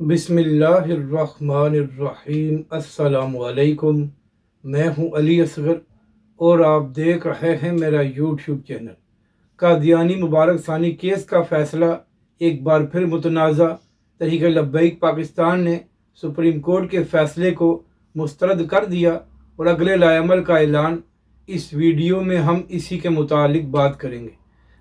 बिस्मिल्लाहिर्रहमानिर्रहीम। अस्सलाम वालेकुम। मैं हूं अली असगर और आप देख रहे हैं मेरा यूट्यूब चैनल। कादियानी मुबारक सानी केस का फ़ैसला एक बार फिर मुतनाज़ा। तहरीक लब्बैक पाकिस्तान ने सुप्रीम कोर्ट के फ़ैसले को मुस्तरद कर दिया और अगले लाएअमल का ऐलान। इस वीडियो में हम इसी के मुतालिक बात करेंगे।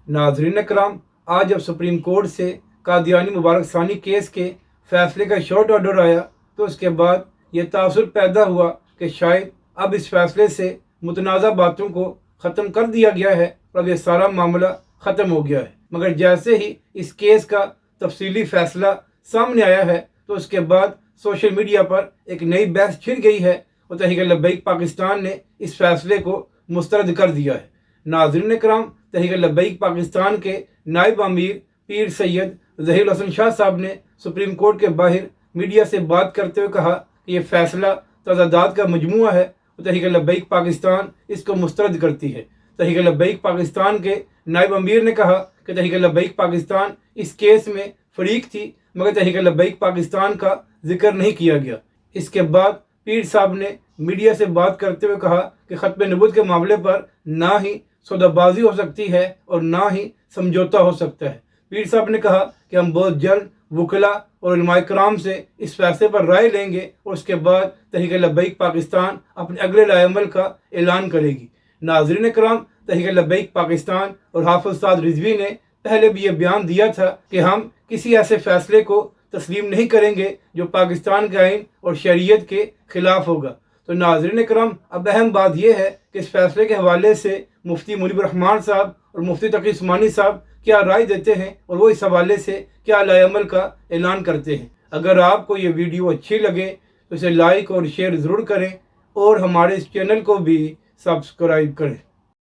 नाज़रीन कराम, आज जब सुप्रीम कोर्ट से कादियानी मुबारक सानी केस के फ़ैसले का शॉर्ट ऑर्डर आया तो उसके बाद ये तासुर पैदा हुआ कि शायद अब इस फ़ैसले से मुतनाज़ा बातों को ख़त्म कर दिया गया है और अब ये सारा मामला ख़त्म हो गया है। मगर जैसे ही इस केस का तफसीली फ़ैसला सामने आया है तो उसके बाद सोशल मीडिया पर एक नई बहस छिड़ गई है और तहरीक लब्बैक पाकिस्तान ने इस फ़ैसले को मुस्तरद कर दिया है। नाज़रीन कराम, तहरीक लब्बैक पाकिस्तान के नायब अमीर पीर सैयद ज़हीर हसन शाह साहब ने सुप्रीम कोर्ट के बाहर मीडिया से बात करते हुए कहा कि यह फ़ैसला तज़ादात का मजमूआ है और तहरीक लब्बैक पाकिस्तान इसको मुस्तरद करती है। तहरीक लब्बैक पाकिस्तान के नायब अमीर ने कहा कि तहरीक लब्बैक पाकिस्तान इस केस में फ़रीक थी मगर तहरीक लब्बैक पाकिस्तान का जिक्र नहीं किया गया। इसके बाद पीर साहब ने मीडिया से बात करते हुए कहा कि ख़त्म नबूवत के मामले पर ना ही सौदाबाजी हो सकती है और ना ही समझौता हो सकता है। पीर साहब ने कहा कि हम बहुत जल्द वकला और उलमाए कराम से इस फैसले पर राय लेंगे और उसके बाद तहरीक लब्बैक पाकिस्तान अपने अगले लाएअमल का ऐलान करेगी। नाज़रीन कराम, तहरीक लब्बैक पाकिस्तान और हाफ़िज़ साद रिज़वी ने पहले भी ये बयान दिया था कि हम किसी ऐसे फ़ैसले को तस्लीम नहीं करेंगे जो पाकिस्तान के आइन और शरीयत के ख़िलाफ़ होगा। तो नाज़रीन कराम, अब अहम बात यह है कि इस फैसले के हवाले से मुफ्ती मुनीब रहमान साहब और मुफ्ती तकी उस्मानी साहब क्या राय देते हैं और वो इस हवाले से क्या लाएअमल का ऐलान करते हैं। अगर आपको ये वीडियो अच्छी लगे तो इसे लाइक और शेयर ज़रूर करें और हमारे इस चैनल को भी सब्सक्राइब करें।